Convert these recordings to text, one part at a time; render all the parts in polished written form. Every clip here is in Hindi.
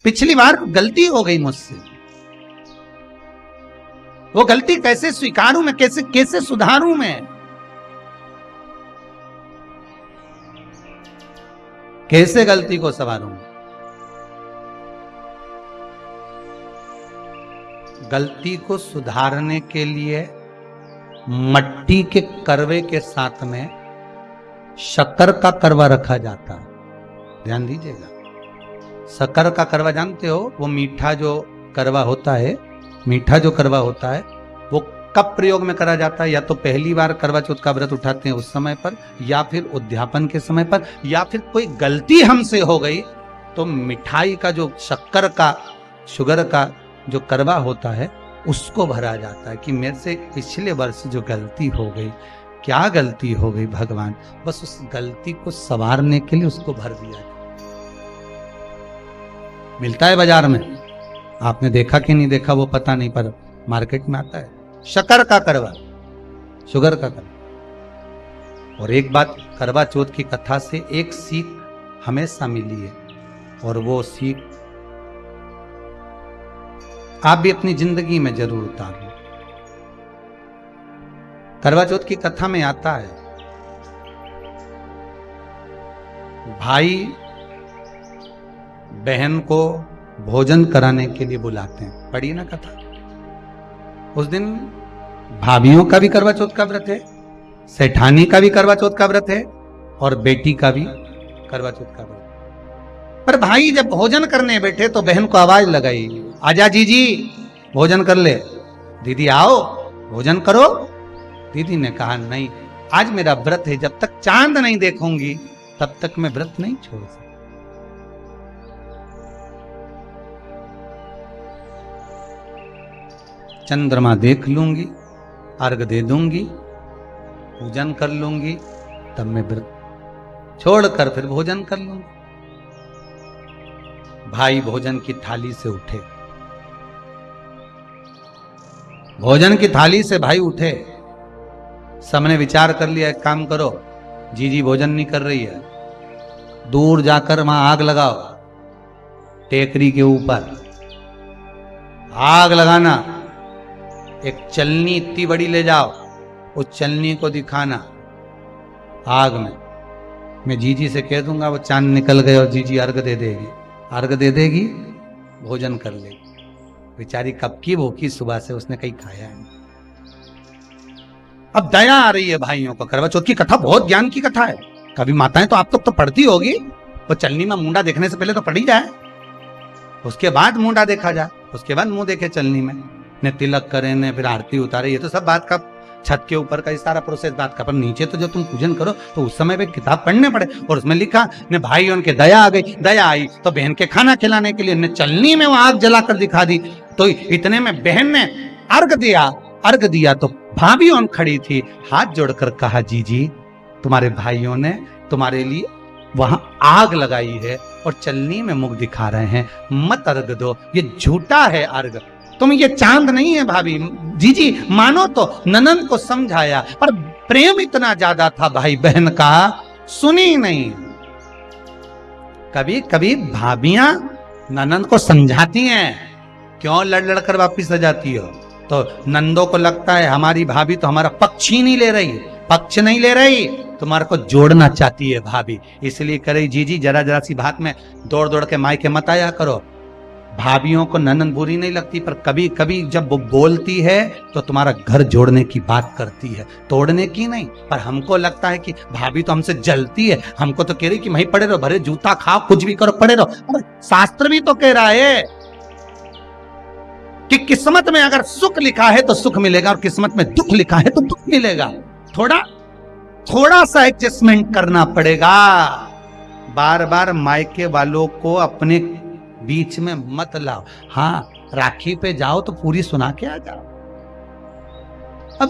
पिछली बार गलती हो गई मुझसे, वो गलती कैसे स्वीकारूं मैं, कैसे कैसे सुधारूं मैं, कैसे गलती को संवारूं। गलती को सुधारने के लिए मट्टी के करवे के साथ में शक्कर का करवा रखा जाता है। ध्यान दीजिएगा, शक्कर का करवा जानते हो, वो मीठा जो करवा होता है, मीठा जो करवा होता है वो कब प्रयोग में करा जाता है? या तो पहली बार करवा चौथ का व्रत उठाते हैं उस समय पर, या फिर उद्यापन के समय पर, या फिर कोई गलती हमसे हो गई तो मिठाई का जो शक्कर का, शुगर का जो करवा होता है उसको भरा जाता है कि मेरे से पिछले वर्ष जो गलती हो गई, क्या गलती हो गई भगवान, बस उस गलती को संवारने के लिए उसको भर दिया जाए। मिलता है बाजार में, आपने देखा कि नहीं देखा वो पता नहीं, पर मार्केट में आता है शक्कर का करवा, शुगर का करवा। और एक बात, करवा चौथ की कथा से एक सीख हमेशा मिली है, और वो सीख आप भी अपनी जिंदगी में जरूर उतारो। करवा चौथ की कथा में आता है, भाई बहन को भोजन कराने के लिए बुलाते हैं। पढ़िए ना कथा। उस दिन भाभियों का भी करवा चौथ का व्रत है, सेठानी का भी करवा चौथ का व्रत है, और बेटी का भी करवा चौथ का व्रत। पर भाई जब भोजन करने बैठे तो बहन को आवाज लगाई, आजा जीजी भोजन कर ले। दीदी आओ भोजन करो। दीदी ने कहा नहीं, आज मेरा व्रत है, जब तक चांद नहीं देखूंगी तब तक मैं व्रत नहीं छोड़ सकती। चंद्रमा देख लूंगी, अर्घ दे दूंगी, पूजन कर लूंगी, तब मैं व्रत छोड़कर फिर भोजन कर लूंगी। भाई भोजन की थाली से उठे, भोजन की थाली से भाई उठे। सबने विचार कर लिया, एक काम करो, जीजी भोजन नहीं कर रही है, दूर जाकर वहां आग लगाओ, टेकरी के ऊपर आग लगाना, एक चलनी इतनी बड़ी ले जाओ, उस चलनी को दिखाना आग में। मैं जीजी से कह दूंगा वो चांद निकल गए, और जीजी अर्घ दे देगी, अर्घ दे देगी, भोजन कर लेगी। बेचारी कब की भूखी, सुबह से उसने कहीं खाया नहीं। अब दया आ रही है भाइयों को। करवा चौथ की कथा बहुत ज्ञान की कथा है, कभी माताएं तो आप तो पढ़ती होगी। वो चलनी में मुंडा देखने से पहले तो पढ़ी जाए, उसके बाद मुंडा देखा जाए, उसके बाद मुंह देखे चलनी में, ने तिलक करे, ने फिर आरती उतारे। ये तो सब बात का छत के ऊपर का ये सारा प्रोसेस बात का, पर नीचे तो जब तुम पूजन करो तो उस समय पे किताब पढ़ने पड़े। और उसमें लिखा ने भाई उनके दया आ गई, दया आई तो बहन के खाना खिलाने के लिए ने चलनी में वो आग जलाकर दिखा दी। तो इतने में बहन ने अर्घ दिया, अर्घ दिया तो भाभी उन खड़ी थी, हाथ जोड़कर कहा, जीजी तुम्हारे भाइयों ने तुम्हारे लिए वहां आग लगाई है और चलनी में मुख दिखा रहे हैं, मत अर्घ दो, ये झूठा है अर्घ, तुम ये चांद नहीं है भाभी। जीजी मानो तो ननंद को समझाया, पर प्रेम इतना ज्यादा था भाई बहन का, सुनी नहीं। कभी कभी भाभियां ननंद को समझाती हैं, क्यों लड़ लड़ कर वापिस आ जाती हो? तो नंदों को लगता है हमारी भाभी तो हमारा पक्ष ही नहीं ले रही, पक्ष नहीं ले रही, तुम्हारे को जोड़ना चाहती है भाभी, इसलिए करे जीजी जरा जरा सी बात में दौड़ दौड़ के मायके मत आया करो। भाभियों को ननंद बुरी नहीं लगती, पर कभी कभी जब वो बोलती है तो तुम्हारा घर जोड़ने की बात करती है, तोड़ने की नहीं। पर हमको लगता है कि भाभी तो हमसे जलती है, हमको तो कह रही कि वहीं पड़े रहो, भरे जूता खाओ, कुछ भी करो, पड़े रहो। शास्त्र भी तो कह रहा है कि किस्मत में अगर सुख लिखा है तो सुख मिलेगा, और किस्मत में दुख लिखा है तो दुख मिलेगा। थोड़ा सा एडजस्टमेंट करना पड़ेगा। बार बार मायके वालों को अपने बीच में मत लाओ। हाँ, राखी पे जाओ तो पूरी सुना के आ जाओ। अब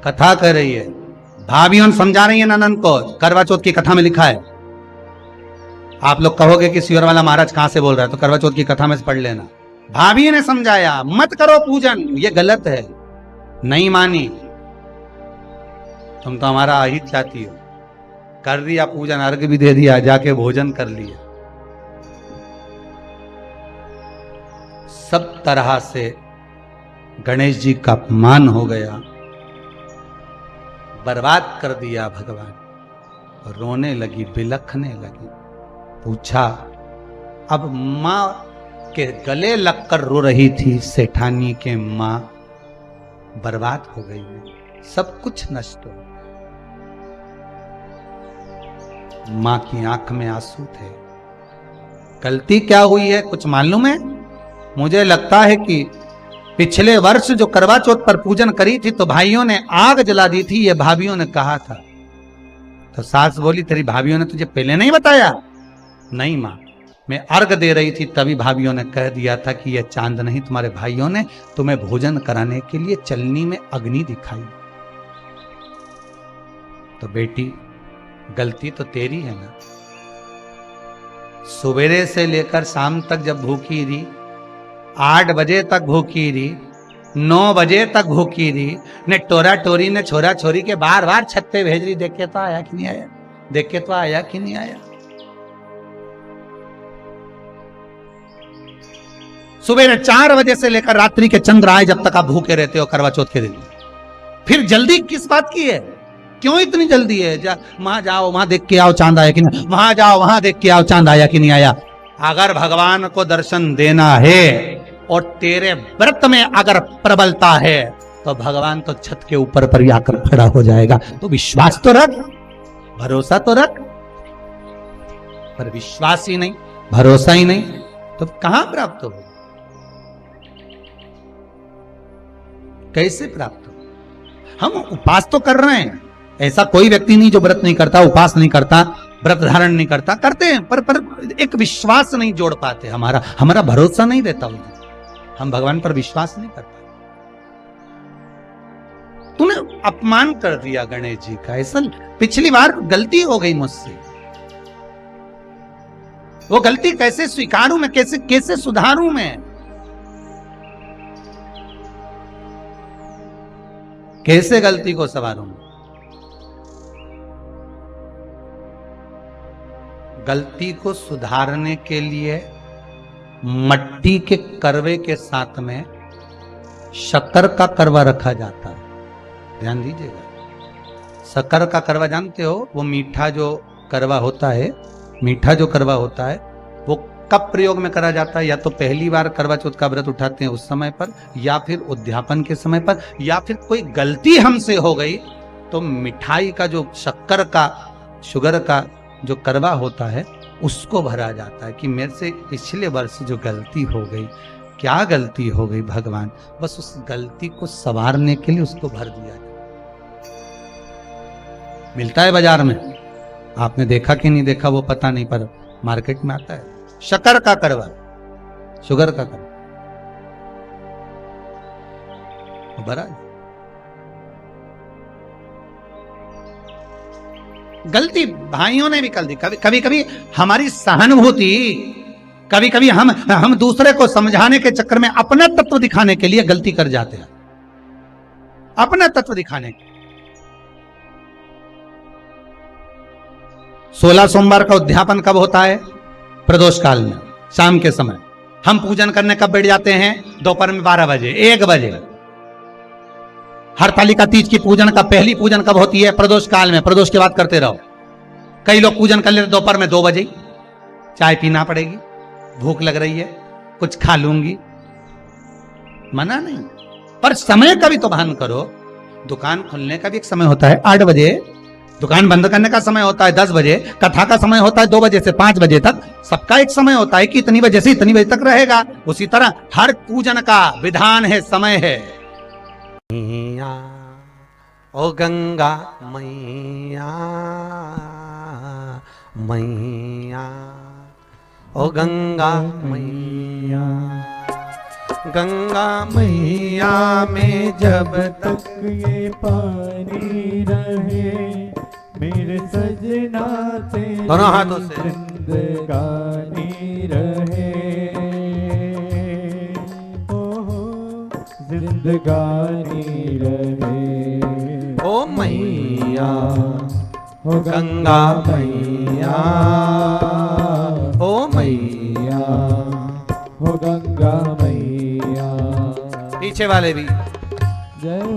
कथा कर रही है, भाभियों समझा रही है ननंद को, करवा चौथ की कथा में लिखा है। आप लोग कहोगे कि सियोर वाला महाराज कहां से बोल रहा है, तो करवा चौथ की कथा में से पढ़ लेना। भाभी ने समझाया, मत करो पूजन, ये गलत है, नहीं मानी, तुम तो हमारा अहित चाहती हो। कर दिया पूजन, अर्घ भी दे दिया, जाके भोजन कर लिया। सब तरह से गणेश जी का अपमान हो गया, बर्बाद कर दिया भगवान। रोने लगी, बिलखने लगी। पूछा, अब मां के गले लगकर रो रही थी सेठानी के मां, बर्बाद हो गई, सब कुछ नष्ट हो। मां की आंख में आंसू थे। गलती क्या हुई है कुछ मालूम है? मुझे लगता है कि पिछले वर्ष जो करवा चौथ पर पूजन करी थी तो भाइयों ने आग जला दी थी, ये भाभियों ने कहा था। तो सास बोली, तेरी भाभियों ने तुझे पहले नहीं बताया? नहीं मां, मैं अर्घ दे रही थी तभी भाभियों ने कह दिया था कि यह चांद नहीं, तुम्हारे भाइयों ने तुम्हें भोजन कराने के लिए चलनी में अग्नि दिखाई। तो बेटी, गलती तो तेरी है ना। सवेरे से लेकर शाम तक जब भूखी रही, 8 बजे तक भूखी रही, 9 बजे तक भूखी रही, ने टोरा टोरी ने छोरा छोरी के बार बार छत पे भेज रही, देख के तो आया कि नहीं आया, देख के तो आया कि नहीं आया। सुबह 4 बजे से लेकर रात्रि के चंद्र आए जब तक आप भूखे रहते हो करवा चौथ के दिन। फिर जल्दी किस बात की है? क्यों इतनी जल्दी है? वहां जाओ, वहां देख के आओ चांद आया कि नहीं, वहां जाओ, वहां देख के आओ चांद आया कि नहीं आया। अगर भगवान को दर्शन देना है और तेरे व्रत में अगर प्रबलता है तो भगवान तो छत के ऊपर पर आकर खड़ा हो जाएगा। तो विश्वास तो रख, भरोसा तो रख। पर विश्वास ही नहीं, भरोसा ही नहीं, तो कहां प्राप्त हो? कैसे प्राप्त हो? हम उपास तो कर रहे हैं, ऐसा कोई व्यक्ति नहीं जो व्रत नहीं करता, उपास नहीं करता, व्रत धारण नहीं करता, करते हैं, पर एक विश्वास नहीं जोड़ पाते। हमारा भरोसा नहीं रहता उन्हें, हम भगवान पर विश्वास नहीं कर पाते। तूने अपमान कर दिया गणेश जी का। ऐसा पिछली बार गलती हो गई मुझसे, वो गलती कैसे स्वीकारूं मैं, कैसे सुधारूं मैं? कैसे गलती को संवारूं? गलती को सुधारने के लिए मट्टी के करवे के साथ में शक्कर का करवा रखा जाता है। ध्यान दीजिएगा, शक्कर का करवा जानते हो? वो मीठा जो करवा होता है, मीठा जो करवा होता है वो कब प्रयोग में करा जाता है? या तो पहली बार करवा चौथ का व्रत उठाते हैं उस समय पर, या फिर उद्यापन के समय पर, या फिर कोई गलती हमसे हो गई तो मिठाई का जो शक्कर का, शुगर का जो करवा होता है उसको भरा जाता है कि मेरे से पिछले वर्ष जो गलती हो गई, क्या गलती हो गई भगवान, बस उस गलती को संवारने के लिए उसको भर दिया जाए। मिलता है बाजार में, आपने देखा कि नहीं देखा वो पता नहीं, पर मार्केट में आता है शक्कर का करवा, शुगर का करवा भरा। गलती भाइयों ने भी कर दी। कभी कभी हमारी सहानुभूति, कभी कभी हम दूसरे को समझाने के चक्कर में अपना तत्व दिखाने के लिए गलती कर जाते हैं, अपना तत्व दिखाने के। 16 सोमवार का उद्यापन कब होता है? प्रदोष काल में, शाम के समय। हम पूजन करने कब बैठ जाते हैं? दोपहर में 12 बजे, 1 बजे। हरतालिका तीज की पूजन का पहली पूजन कब होती है? प्रदोष काल में। प्रदोष के बाद करते रहो। कई लोग पूजन कर लेते दोपहर में 2 बजे। चाय पीना पड़ेगी, भूख लग रही है, कुछ खा लूंगी, मना नहीं, पर समय का भी तो भान करो। दुकान खुलने का भी एक समय होता है 8 बजे, दुकान बंद करने का समय होता है 10 बजे, कथा का समय होता है 2 बजे से 5 बजे तक। सबका एक समय होता है कि इतनी बजे से इतनी बजे तक रहेगा। उसी तरह हर पूजन का विधान है, समय है। मैया ओ गंगा मैया, मैया ओ गंगा मैया, गंगा मैया में जब तक ये पानी रहे, मेरे सजना तेरे दोनों हाथों से जिंदगानी रहे, जिंदगानी रहे। ओ मैया ओ गंगा मैया, ओ मैया हो गंगा मैया, नीचे वाले भी। जय हो।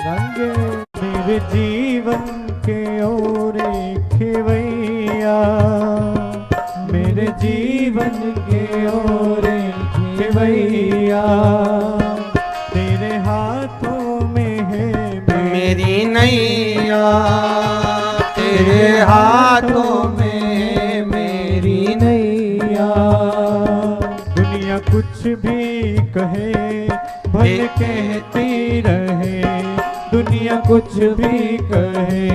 रंगे मेरे जीवन के ओरे खिवैया, मेरे जीवन के ओरे खिवैया, तेरे हाथों में है मेरी नैया, तेरे हाथों में मेरी नैया। दुनिया कुछ भी कहे भले कहती रहे, दुनिया कुछ भी कहे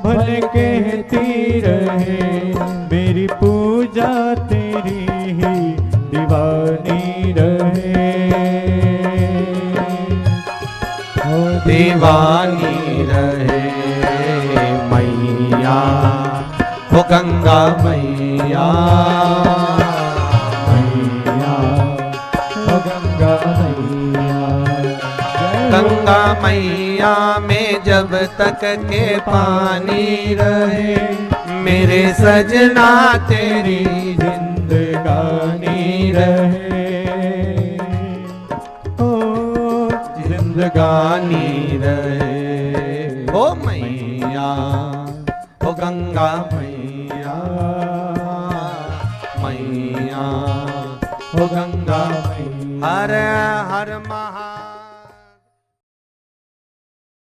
भले कहती रहे, मेरी पूजा तेरी ही दीवानी रहे, दीवानी रहे मैया, वो गंगा मैया, मैया ओ गंगा मैया। गंगा मैया में जब तक के पानी रहे, मेरे सजना तेरी जिंदगानी रहे, ओ जिंदगानी रहे। ओ मैया, ओ गंगा मैया, मैया, ओ गंगा मैया। हर हर महा